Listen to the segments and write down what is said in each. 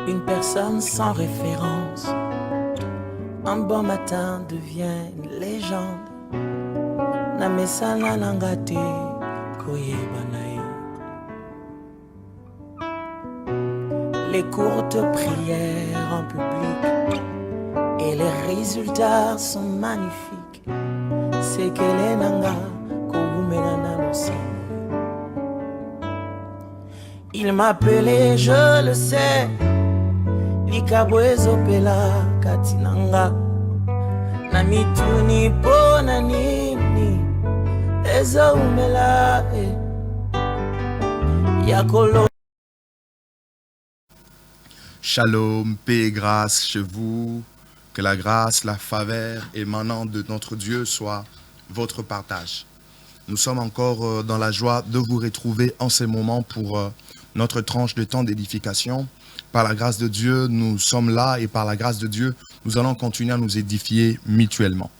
une personne sans référence. Un bon matin devient une légende. Namesana langate koyebanae. Les courtes prières en public et les résultats sont magnifiques. C'est que les nanga kogumenana aussi. Il m'appelait, je le sais, Likabwezo pela katinanga. Namituni pona nini Eza umela Yakolo. Shalom, paix et grâce chez vous. Que la grâce, la faveur émanant de notre Dieu soit votre partage. Nous sommes encore dans la joie de vous retrouver en ces moments pour notre tranche de temps d'édification. Par la grâce de Dieu, nous sommes là et par la grâce de Dieu, nous allons continuer à nous édifier mutuellement.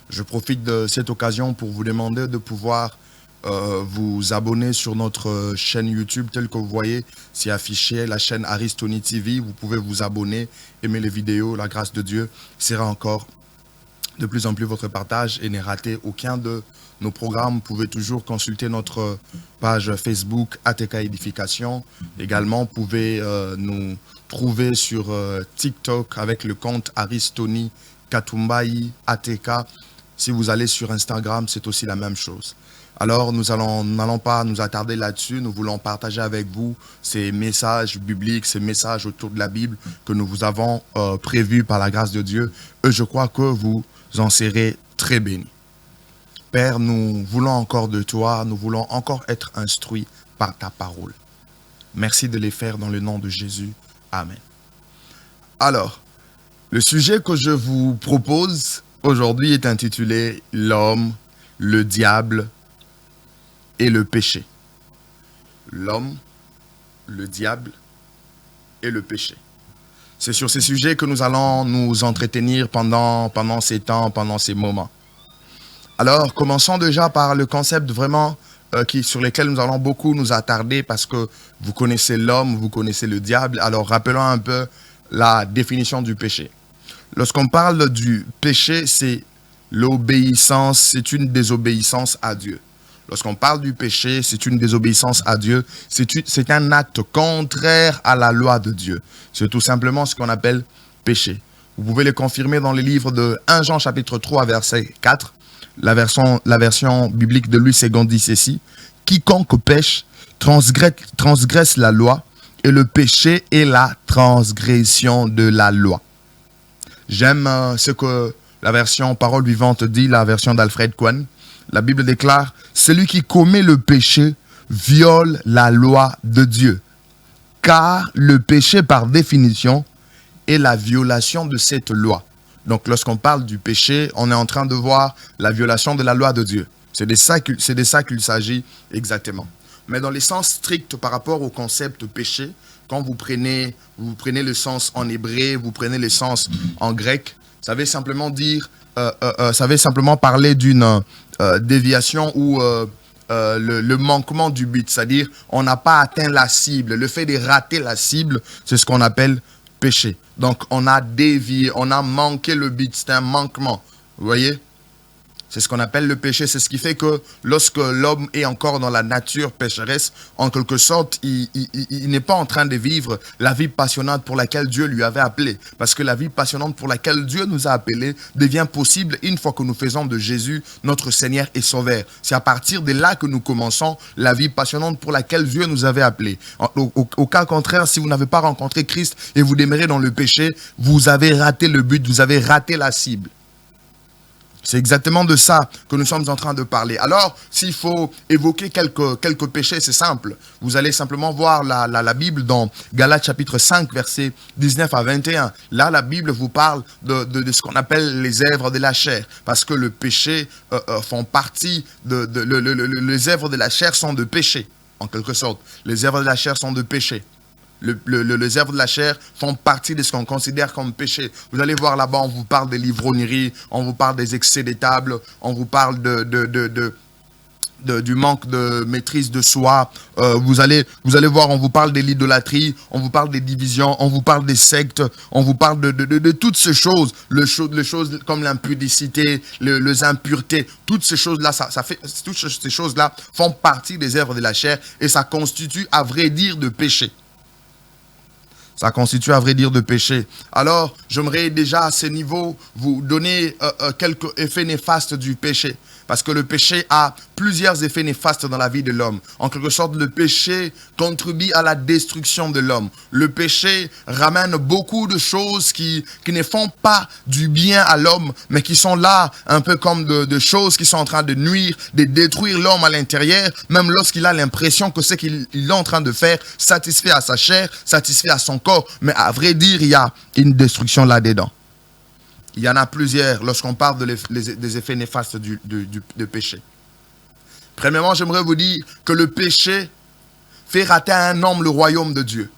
Je profite de cette occasion pour vous demander de pouvoir vous abonner sur notre chaîne YouTube telle que vous voyez, c'est affiché la chaîne Aristoni TV. Vous pouvez vous abonner, aimer les vidéos. La grâce de Dieu sera encore de plus en plus votre partage et ne ratez aucun de nos programmes. Vous pouvez toujours consulter notre page Facebook ATK Édification. Également, vous pouvez nous trouver sur TikTok avec le compte Aristoni Katumbai ATK. Si vous allez sur Instagram, c'est aussi la même chose. Alors, nous n'allons pas nous attarder là-dessus. Nous voulons partager avec vous ces messages bibliques, ces messages autour de la Bible que nous vous avons prévus par la grâce de Dieu. Et je crois que vous en serez très bénis. Père, nous voulons encore de toi, nous voulons encore être instruits par ta parole. Merci de les faire dans le nom de Jésus. Amen. Alors, le sujet que je vous propose aujourd'hui est intitulé « L'homme, le diable et le péché ». L'homme, le diable et le péché. C'est sur ces sujets que nous allons nous entretenir pendant ces temps, pendant ces moments. Alors, commençons déjà par le concept vraiment sur lequel nous allons beaucoup nous attarder parce que vous connaissez l'homme, vous connaissez le diable. Alors, rappelons un peu la définition du péché. Lorsqu'on parle du péché, c'est l'obéissance, c'est une désobéissance à Dieu. Lorsqu'on parle du péché, c'est une désobéissance à Dieu. C'est un acte contraire à la loi de Dieu. C'est tout simplement ce qu'on appelle péché. Vous pouvez le confirmer dans les livres de 1 Jean chapitre 3 verset 4. La version biblique de Louis II dit ceci. Quiconque pêche transgresse la loi et le péché est la transgression de la loi. J'aime ce que la version Parole vivante dit, la version d'Alfred Cohen. La Bible déclare, celui qui commet le péché viole la loi de Dieu. Car le péché par définition est la violation de cette loi. Donc lorsqu'on parle du péché, on est en train de voir la violation de la loi de Dieu. C'est de ça qu'il s'agit exactement. Mais dans les sens stricts par rapport au concept péché, quand vous prenez le sens en hébreu, vous prenez le sens en grec, ça veut simplement dire, ça veut simplement parler d'une déviation ou le manquement du but. C'est-à-dire, on n'a pas atteint la cible. Le fait de rater la cible, c'est ce qu'on appelle péché. Donc, on a dévié, on a manqué le but. C'est un manquement. Vous voyez? C'est ce qu'on appelle le péché. C'est ce qui fait que lorsque l'homme est encore dans la nature pécheresse, en quelque sorte, il n'est pas en train de vivre la vie passionnante pour laquelle Dieu lui avait appelé. Parce que la vie passionnante pour laquelle Dieu nous a appelés devient possible une fois que nous faisons de Jésus notre Seigneur et Sauveur. C'est à partir de là que nous commençons la vie passionnante pour laquelle Dieu nous avait appelés. Au cas contraire, si vous n'avez pas rencontré Christ et vous demeurez dans le péché, vous avez raté le but, vous avez raté la cible. C'est exactement de ça que nous sommes en train de parler. Alors, s'il faut évoquer quelques péchés, c'est simple. Vous allez simplement voir la Bible dans Galates chapitre 5, versets 19 à 21. Là, la Bible vous parle de ce qu'on appelle les œuvres de la chair. Parce que le péché font partie les œuvres de la chair sont de péché, en quelque sorte. Les œuvres de la chair sont de péché. Les œuvres de la chair font partie de ce qu'on considère comme péché. Vous allez voir là-bas, on vous parle de l'ivrognerie, on vous parle des excès des tables, on vous parle du manque de maîtrise de soi. Vous allez voir, on vous parle de l'idolâtrie, on vous parle des divisions, on vous parle des sectes, on vous parle de toutes ces choses, les choses comme l'impudicité, les impuretés, toutes ces choses-là, toutes ces choses-là font partie des œuvres de la chair et ça constitue, à vrai dire, de péché. Ça constitue, à vrai dire, de péché. Alors, j'aimerais déjà à ce niveau vous donner quelques effets néfastes du péché. Parce que le péché a plusieurs effets néfastes dans la vie de l'homme. En quelque sorte, le péché contribue à la destruction de l'homme. Le péché ramène beaucoup de choses qui ne font pas du bien à l'homme, mais qui sont là un peu comme de choses qui sont en train de nuire, de détruire l'homme à l'intérieur, même lorsqu'il a l'impression que ce qu'il est en train de faire satisfait à sa chair, satisfait à son corps. Mais à vrai dire, il y a une destruction là-dedans. Il y en a plusieurs lorsqu'on parle des effets néfastes du péché. Premièrement, j'aimerais vous dire que le péché fait rater à un homme le royaume de Dieu.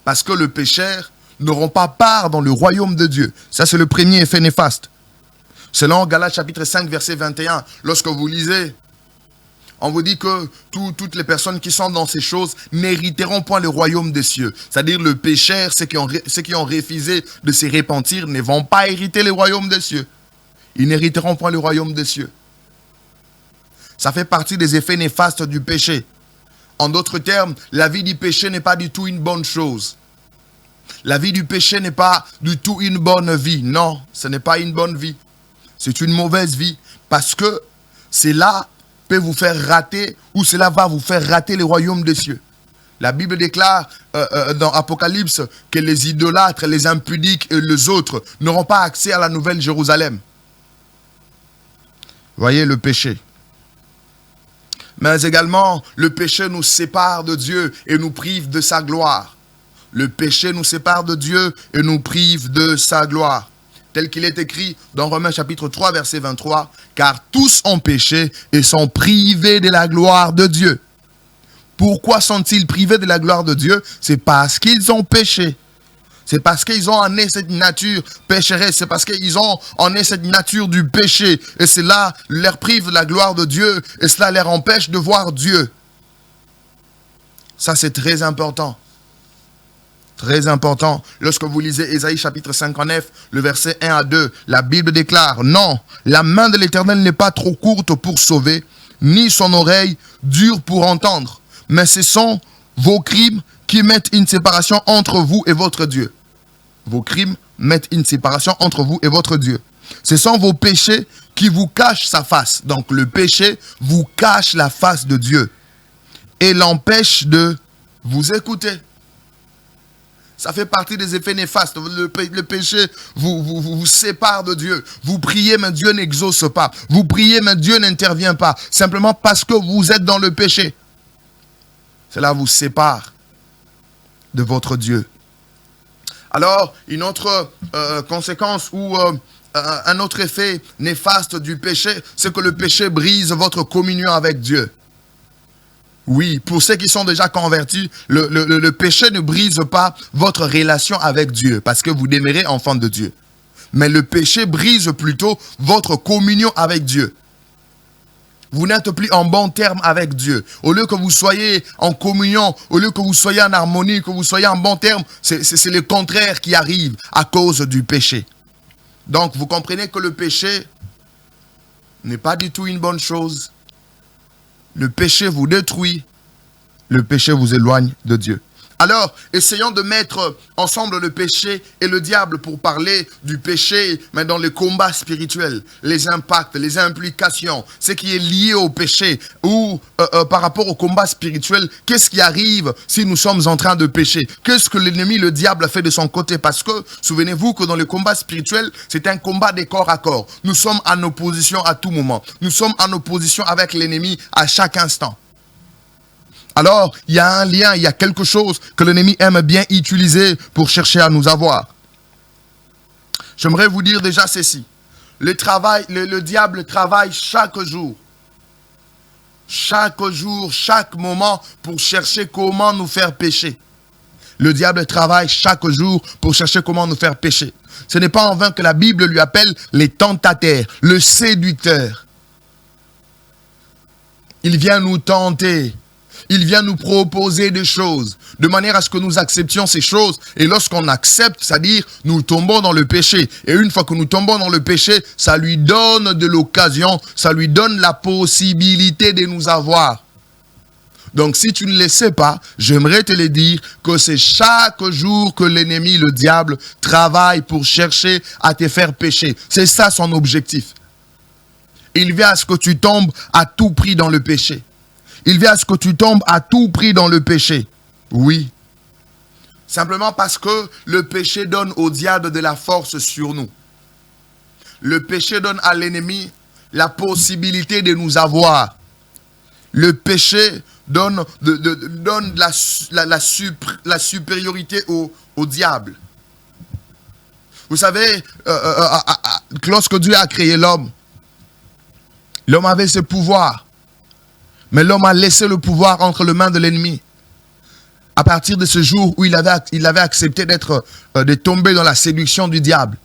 Parce que les pécheurs n'auront pas part dans le royaume de Dieu. Ça, c'est le premier effet néfaste. Selon Galates chapitre 5, verset 21, lorsque vous lisez, on vous dit que toutes les personnes qui sont dans ces choses n'hériteront point le royaume des cieux. C'est-à-dire le pécheur, ceux qui ont refusé de se repentir, ne vont pas hériter le royaume des cieux. Ils n'hériteront point le royaume des cieux. Ça fait partie des effets néfastes du péché. En d'autres termes, la vie du péché n'est pas du tout une bonne chose. La vie du péché n'est pas du tout une bonne vie. Non, ce n'est pas une bonne vie. C'est une mauvaise vie. Parce que c'est là peut vous faire rater, ou cela va vous faire rater le royaume des cieux. La Bible déclare dans Apocalypse que les idolâtres, les impudiques et les autres n'auront pas accès à la nouvelle Jérusalem. Voyez le péché. Mais également, le péché nous sépare de Dieu et nous prive de sa gloire. Le péché nous sépare de Dieu et nous prive de sa gloire. Tel qu'il est écrit dans Romains chapitre 3, verset 23, « Car tous ont péché et sont privés de la gloire de Dieu. » Pourquoi sont-ils privés de la gloire de Dieu? C'est parce qu'ils ont péché. C'est parce qu'ils ont en eux cette nature pécheresse. C'est parce qu'ils ont en eux cette nature du péché. Et cela leur prive de la gloire de Dieu. Et cela leur empêche de voir Dieu. Ça, c'est très important. Très important. Lorsque vous lisez Ésaïe chapitre 59, le verset 1 à 2, la Bible déclare, « Non, la main de l'Éternel n'est pas trop courte pour sauver, ni son oreille dure pour entendre. Mais ce sont vos crimes qui mettent une séparation entre vous et votre Dieu. » Vos crimes mettent une séparation entre vous et votre Dieu. Ce sont vos péchés qui vous cachent sa face. Donc le péché vous cache la face de Dieu et l'empêche de vous écouter. Ça fait partie des effets néfastes. Le péché vous sépare de Dieu. Vous priez, mais Dieu n'exauce pas. Vous priez, mais Dieu n'intervient pas. Simplement parce que vous êtes dans le péché. Cela vous sépare de votre Dieu. Alors, une autre conséquence ou un autre effet néfaste du péché, c'est que le péché brise votre communion avec Dieu. Oui, pour ceux qui sont déjà convertis, le péché ne brise pas votre relation avec Dieu parce que vous demeurez enfant de Dieu. Mais le péché brise plutôt votre communion avec Dieu. Vous n'êtes plus en bon terme avec Dieu. Au lieu que vous soyez en communion, au lieu que vous soyez en harmonie, que vous soyez en bon terme, c'est le contraire qui arrive à cause du péché. Donc, vous comprenez que le péché n'est pas du tout une bonne chose. Le péché vous détruit. Le péché vous éloigne de Dieu. Alors, essayons de mettre ensemble le péché et le diable pour parler du péché, mais dans les combats spirituels, les impacts, les implications, ce qui est lié au péché, ou par rapport au combat spirituel, qu'est-ce qui arrive si nous sommes en train de pécher? Qu'est-ce que l'ennemi, le diable, fait de son côté? Parce que, souvenez-vous que dans le combat spirituel, c'est un combat de corps à corps. Nous sommes en opposition à tout moment. Nous sommes en opposition avec l'ennemi à chaque instant. Alors, il y a un lien, il y a quelque chose que l'ennemi aime bien utiliser pour chercher à nous avoir. J'aimerais vous dire déjà ceci. Le diable travaille chaque jour. Chaque jour, chaque moment pour chercher comment nous faire pécher. Le diable travaille chaque jour pour chercher comment nous faire pécher. Ce n'est pas en vain que la Bible lui appelle les tentateurs, le séducteur. Il vient nous tenter. Il vient nous proposer des choses, de manière à ce que nous acceptions ces choses. Et lorsqu'on accepte, c'est-à-dire, nous tombons dans le péché. Et une fois que nous tombons dans le péché, ça lui donne de l'occasion, ça lui donne la possibilité de nous avoir. Donc, si tu ne le sais pas, j'aimerais te le dire que c'est chaque jour que l'ennemi, le diable, travaille pour chercher à te faire pécher. C'est ça son objectif. Il vient à ce que tu tombes à tout prix dans le péché. Il vient à ce que tu tombes à tout prix dans le péché. Oui. Simplement parce que le péché donne au diable de la force sur nous. Le péché donne à l'ennemi la possibilité de nous avoir. Le péché donne la supériorité au diable. Vous savez, lorsque Dieu a créé l'homme, l'homme avait ce pouvoir. Mais l'homme a laissé le pouvoir entre les mains de l'ennemi. À partir de ce jour où il avait accepté de tomber dans la séduction du diable.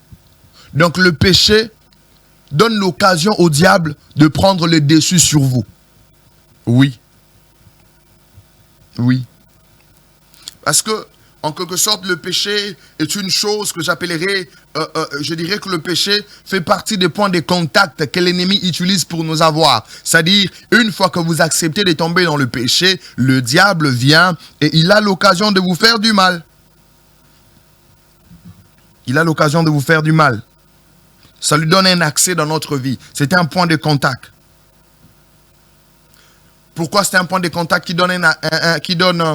Donc le péché donne l'occasion au diable de prendre le dessus sur vous. Oui. Oui. Parce que, en quelque sorte, le péché est une chose que j'appellerais, je dirais que le péché fait partie des points de contact que l'ennemi utilise pour nous avoir. C'est-à-dire, une fois que vous acceptez de tomber dans le péché, le diable vient et il a l'occasion de vous faire du mal. Il a l'occasion de vous faire du mal. Ça lui donne un accès dans notre vie. C'est un point de contact. Pourquoi c'est un point de contact qui donne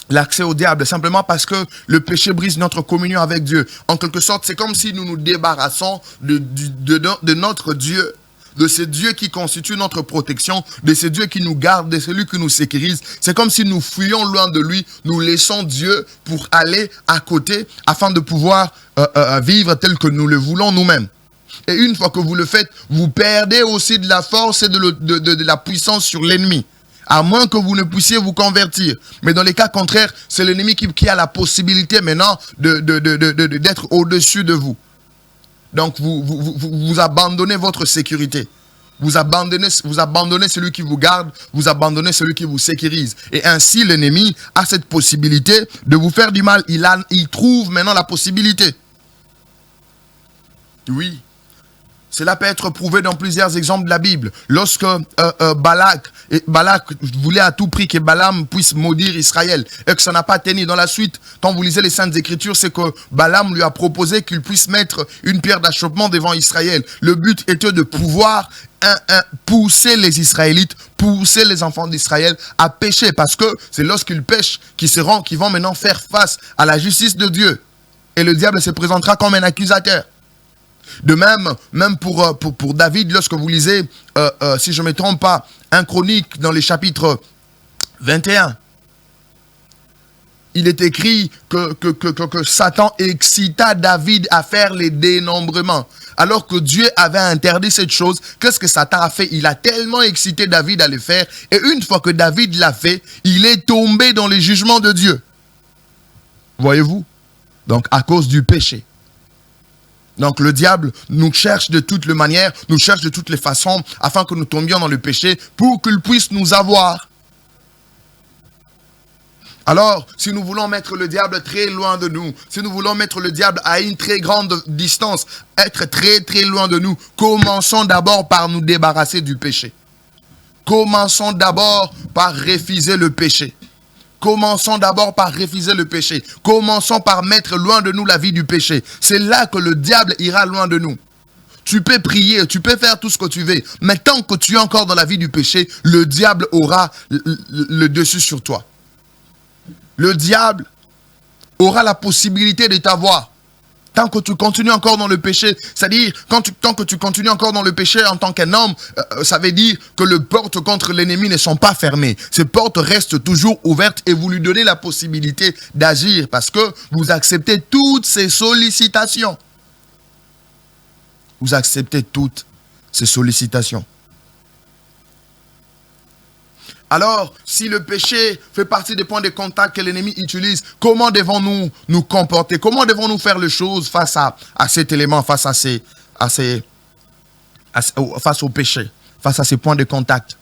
l'accès au diable? Simplement parce que le péché brise notre communion avec Dieu. En quelque sorte, c'est comme si nous nous débarrassons de notre Dieu, de ce Dieu qui constitue notre protection, de ce Dieu qui nous garde, de celui qui nous sécurise. C'est comme si nous fuyons loin de lui, nous laissons Dieu pour aller à côté afin de pouvoir vivre tel que nous le voulons nous-mêmes. Et une fois que vous le faites, vous perdez aussi de la force et de la puissance sur l'ennemi. À moins que vous ne puissiez vous convertir. Mais dans les cas contraires, c'est l'ennemi qui a la possibilité maintenant d'être au-dessus de vous. Donc vous abandonnez votre sécurité. Vous abandonnez celui qui vous garde, vous abandonnez celui qui vous sécurise. Et ainsi, l'ennemi a cette possibilité de vous faire du mal. Il trouve maintenant la possibilité. Oui. Cela peut être prouvé dans plusieurs exemples de la Bible. Lorsque Balak voulait à tout prix que Balaam puisse maudire Israël et que ça n'a pas tenu. Dans la suite, quand vous lisez les Saintes Écritures, c'est que Balaam lui a proposé qu'il puisse mettre une pierre d'achoppement devant Israël. Le but était de pouvoir pousser les Israélites, pousser les enfants d'Israël à pécher. Parce que c'est lorsqu'ils pêchent qu'ils vont maintenant faire face à la justice de Dieu. Et le diable se présentera comme un accusateur. De même pour David, lorsque vous lisez, si je ne me trompe pas, 1 Chronique dans les chapitres 21, il est écrit que Satan excita David à faire les dénombrements. Alors que Dieu avait interdit cette chose, qu'est-ce que Satan a fait? Il a tellement excité David à le faire. Et une fois que David l'a fait, il est tombé dans les jugements de Dieu. Voyez-vous? Donc à cause du péché. Donc le diable nous cherche de toutes les manières, nous cherche de toutes les façons, afin que nous tombions dans le péché, pour qu'il puisse nous avoir. Alors, si nous voulons mettre le diable très loin de nous, si nous voulons mettre le diable à une très grande distance, être très très loin de nous, commençons d'abord par nous débarrasser du péché. Commençons d'abord par refuser le péché. Commençons d'abord par refuser le péché. Commençons par mettre loin de nous la vie du péché. C'est là que le diable ira loin de nous. Tu peux prier, tu peux faire tout ce que tu veux. Mais tant que tu es encore dans la vie du péché, le diable aura le dessus sur toi. Le diable aura la possibilité de t'avoir. Tant que tu continues encore dans le péché, c'est-à-dire, tant que tu continues encore dans le péché en tant qu'un homme, ça veut dire que les portes contre l'ennemi ne sont pas fermées. Ces portes restent toujours ouvertes et vous lui donnez la possibilité d'agir parce que vous acceptez toutes ces sollicitations. Vous acceptez toutes ces sollicitations. Alors, si le péché fait partie des points de contact que l'ennemi utilise, comment devons-nous nous comporter? Comment devons-nous faire les choses face à cet élément, face au péché? face à ces points de contact?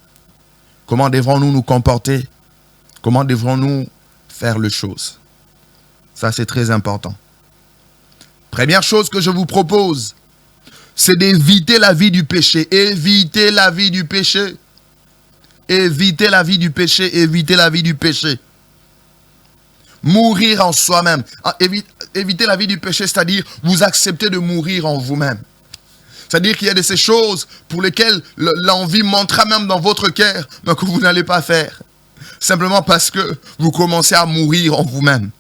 Comment devrons-nous nous comporter? Comment devrons-nous faire les choses? Ça, c'est très important. Première chose que je vous propose, c'est d'éviter la vie du péché. Évitez la vie du péché. Évitez la vie du péché. Évitez la vie du péché. Mourir en soi-même. Évitez la vie du péché, c'est-à-dire vous acceptez de mourir en vous-même. C'est-à-dire qu'il y a de ces choses pour lesquelles l'envie montera même dans votre cœur, mais que vous n'allez pas faire. Simplement parce que vous commencez à mourir en vous-même.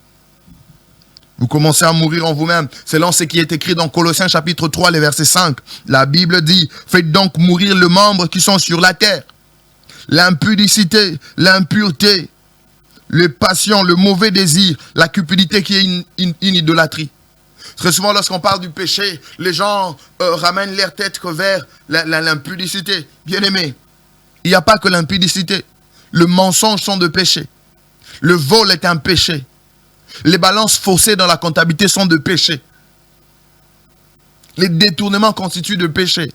Vous commencez à mourir en vous-même. Selon ce qui est écrit dans Colossiens chapitre 3, le verset 5. La Bible dit, faites donc mourir les membres qui sont sur la terre. L'impudicité, l'impureté, les passions, le mauvais désir, la cupidité qui est une idolâtrie. Très souvent, lorsqu'on parle du péché, les gens ramènent leur tête vers l'impudicité. Bien aimé, il n'y a pas que l'impudicité. Le mensonge sont de péché. Le vol est un péché. Les balances faussées dans la comptabilité sont de péché. Les détournements constituent de péché.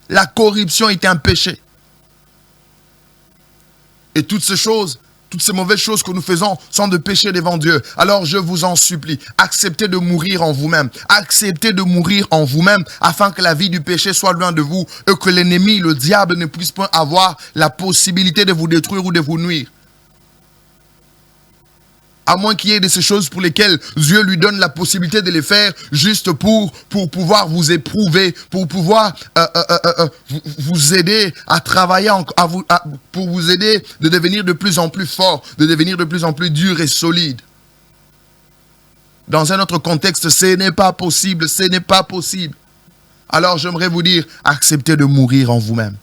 La corruption est un péché. Et toutes ces choses, toutes ces mauvaises choses que nous faisons sont de péché devant Dieu. Alors je vous en supplie, acceptez de mourir en vous-même. Acceptez de mourir en vous-même afin que la vie du péché soit loin de vous et que l'ennemi, le diable, ne puisse pas avoir la possibilité de vous détruire ou de vous nuire. À moins qu'il y ait de ces choses pour lesquelles Dieu lui donne la possibilité de les faire juste pour pouvoir vous éprouver, pour pouvoir vous aider à travailler, pour vous aider de devenir de plus en plus fort, de devenir de plus en plus dur et solide. Dans un autre contexte, ce n'est pas possible, ce n'est pas possible. Alors j'aimerais vous dire, acceptez de mourir en vous-même.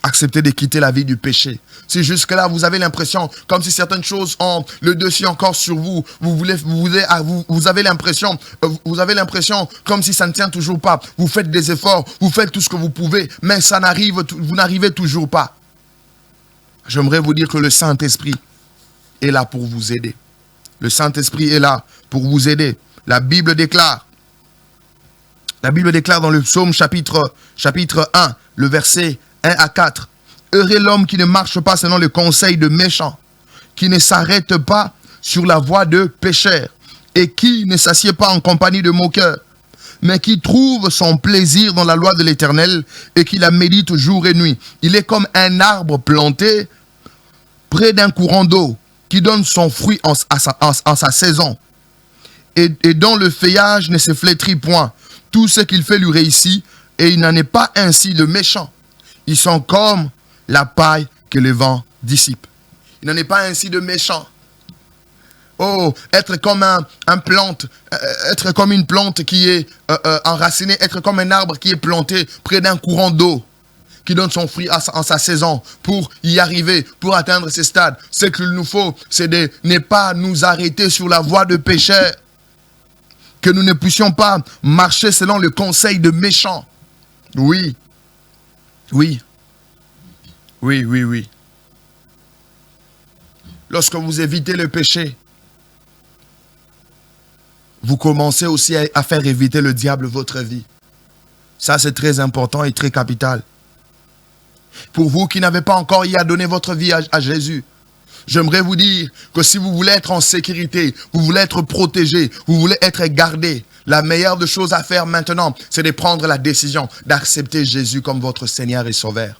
Acceptez de quitter la vie du péché. Si jusque-là, vous avez l'impression, comme si certaines choses ont le dessus encore sur vous, vous avez l'impression comme si ça ne tient toujours pas. Vous faites des efforts, vous faites tout ce que vous pouvez, mais vous n'arrivez toujours pas. J'aimerais vous dire que le Saint-Esprit est là pour vous aider. Le Saint-Esprit est là pour vous aider. La Bible déclare dans le psaume chapitre 1, le verset 1 à 4. Heureux l'homme qui ne marche pas selon le conseil de méchants, qui ne s'arrête pas sur la voie de pécheurs, et qui ne s'assied pas en compagnie de moqueurs, mais qui trouve son plaisir dans la loi de l'Éternel, et qui la médite jour et nuit. Il est comme un arbre planté près d'un courant d'eau, qui donne son fruit en sa saison, et dont le feuillage ne se flétrit point. Tout ce qu'il fait lui réussit, et il n'en est pas ainsi de méchants. Ils sont comme la paille que le vent dissipe. Il n'en est pas ainsi de méchants. Oh, être comme être comme une plante qui est enracinée, être comme un arbre qui est planté près d'un courant d'eau, qui donne son fruit en sa saison. Pour y arriver, pour atteindre ces stades, ce qu'il nous faut, c'est de ne pas nous arrêter sur la voie de pécheurs, que nous ne puissions pas marcher selon le conseil de méchants. Oui. Lorsque vous évitez le péché, vous commencez aussi à faire éviter le diable votre vie. Ça, c'est très important et très capital. Pour vous qui n'avez pas encore y à donner votre vie à Jésus, j'aimerais vous dire que si vous voulez être en sécurité, vous voulez être protégé, vous voulez être gardé, la meilleure des choses à faire maintenant, c'est de prendre la décision d'accepter Jésus comme votre Seigneur et Sauveur.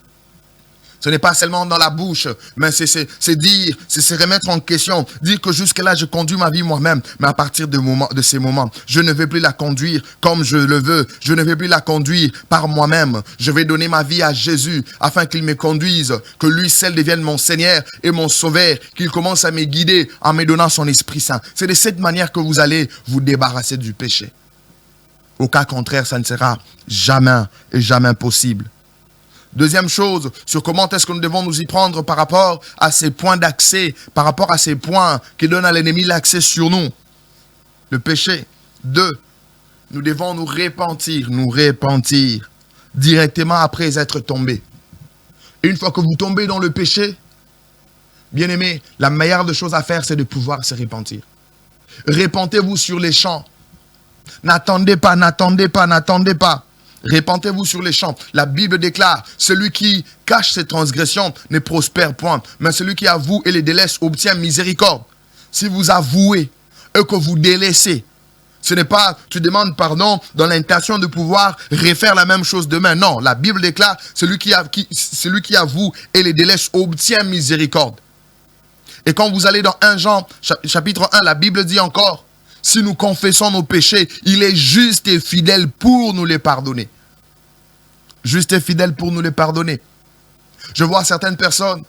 Ce n'est pas seulement dans la bouche, mais c'est se remettre en question, dire que jusque-là, je conduis ma vie moi-même, mais à partir de ces moments, je ne vais plus la conduire comme je le veux, je ne vais plus la conduire par moi-même. Je vais donner ma vie à Jésus afin qu'il me conduise, que lui seul devienne mon Seigneur et mon Sauveur, qu'il commence à me guider en me donnant son Esprit Saint. C'est de cette manière que vous allez vous débarrasser du péché. Au cas contraire, ça ne sera jamais et jamais possible. Deuxième chose, sur comment est-ce que nous devons nous y prendre par rapport à ces points d'accès, par rapport à ces points qui donnent à l'ennemi l'accès sur nous. Le péché. 2, nous devons nous repentir directement après être tombés. Une fois que vous tombez dans le péché, bien aimé, la meilleure des choses à faire, c'est de pouvoir se repentir. Repentez-vous sur les champs. N'attendez pas. Répentez-vous sur les champs. La Bible déclare, celui qui cache ses transgressions ne prospère point, mais celui qui avoue et les délaisse obtient miséricorde. Si vous avouez et que vous délaissez, ce n'est pas, tu demandes pardon dans l'intention de pouvoir refaire la même chose demain. Non, la Bible déclare, celui qui avoue et les délaisse obtient miséricorde. Et quand vous allez dans 1 Jean, chapitre 1, la Bible dit encore, si nous confessons nos péchés, il est juste et fidèle pour nous les pardonner. Juste et fidèle pour nous les pardonner. Je vois certaines personnes,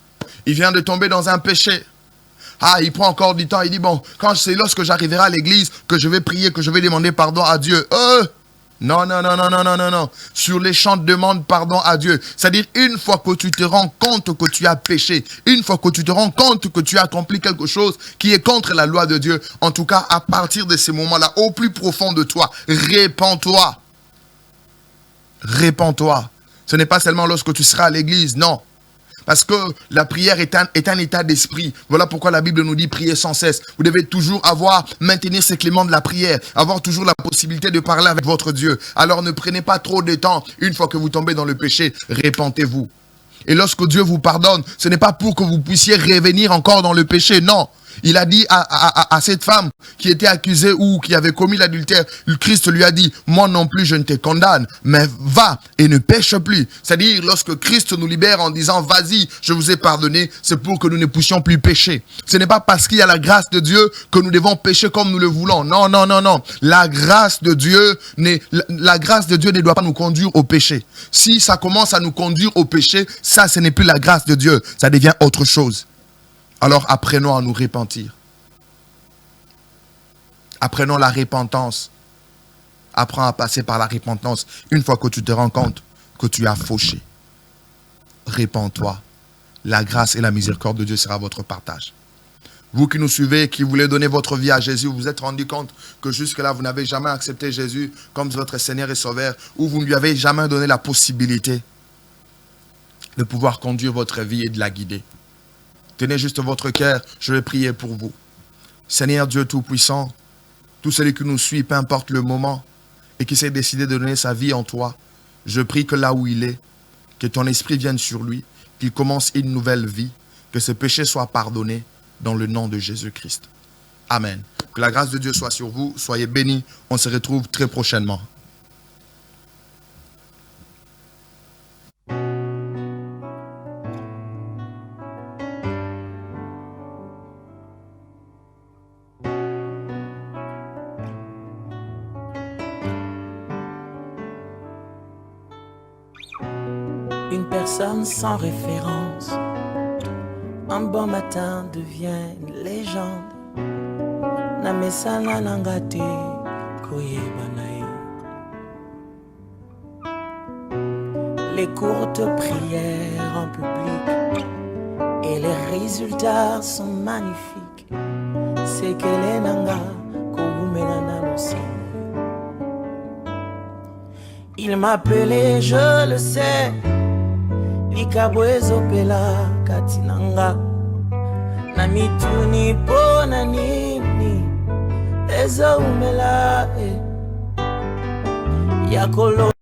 il vient de tomber dans un péché. Ah, il prend encore du temps, il dit, bon, c'est lorsque j'arriverai à l'église que je vais prier, que je vais demander pardon à Dieu. Non. Sur les champs, demande pardon à Dieu. C'est-à-dire, une fois que tu te rends compte que tu as péché, une fois que tu te rends compte que tu as accompli quelque chose qui est contre la loi de Dieu, en tout cas, à partir de ces moments-là, au plus profond de toi, répands-toi. Répands-toi. Ce n'est pas seulement lorsque tu seras à l'église, non. Parce que la prière est un état d'esprit. Voilà pourquoi la Bible nous dit prier sans cesse. Vous devez toujours maintenir ces cléments de la prière. Avoir toujours la possibilité de parler avec votre Dieu. Alors ne prenez pas trop de temps. Une fois que vous tombez dans le péché, répentez-vous. Et lorsque Dieu vous pardonne, ce n'est pas pour que vous puissiez revenir encore dans le péché. Non. Il a dit à cette femme qui était accusée ou qui avait commis l'adultère, le Christ lui a dit, moi non plus je ne te condamne, mais va et ne pêche plus. C'est-à-dire, lorsque Christ nous libère en disant, vas-y, je vous ai pardonné, c'est pour que nous ne puissions plus pécher. Ce n'est pas parce qu'il y a la grâce de Dieu que nous devons pécher comme nous le voulons. Non. La grâce de Dieu ne doit pas nous conduire au péché. Si ça commence à nous conduire au péché, ça, ce n'est plus la grâce de Dieu. Ça devient autre chose. Alors apprenons à nous repentir. Apprenons la repentance. Apprends à passer par la repentance. Une fois que tu te rends compte que tu as fauché, répands-toi. La grâce et la miséricorde de Dieu sera votre partage. Vous qui nous suivez, qui voulez donner votre vie à Jésus, vous vous êtes rendu compte que jusque-là, vous n'avez jamais accepté Jésus comme votre Seigneur et Sauveur, ou vous ne lui avez jamais donné la possibilité de pouvoir conduire votre vie et de la guider. Tenez juste votre cœur, je vais prier pour vous. Seigneur Dieu Tout-Puissant, tout celui qui nous suit, peu importe le moment, et qui s'est décidé de donner sa vie en toi, je prie que là où il est, que ton esprit vienne sur lui, qu'il commence une nouvelle vie, que ce péché soit pardonné dans le nom de Jésus-Christ. Amen. Que la grâce de Dieu soit sur vous, soyez bénis, on se retrouve très prochainement. Une personne sans référence, un bon matin devient une légende. Namesana nangate koyebanae. Les courtes prières en public et les résultats sont magnifiques. C'est que les nanga kogumenana no. Il m'appelait, je le sais. Likabwezo pela katinanga na mituni pona nini ezo umela yakolo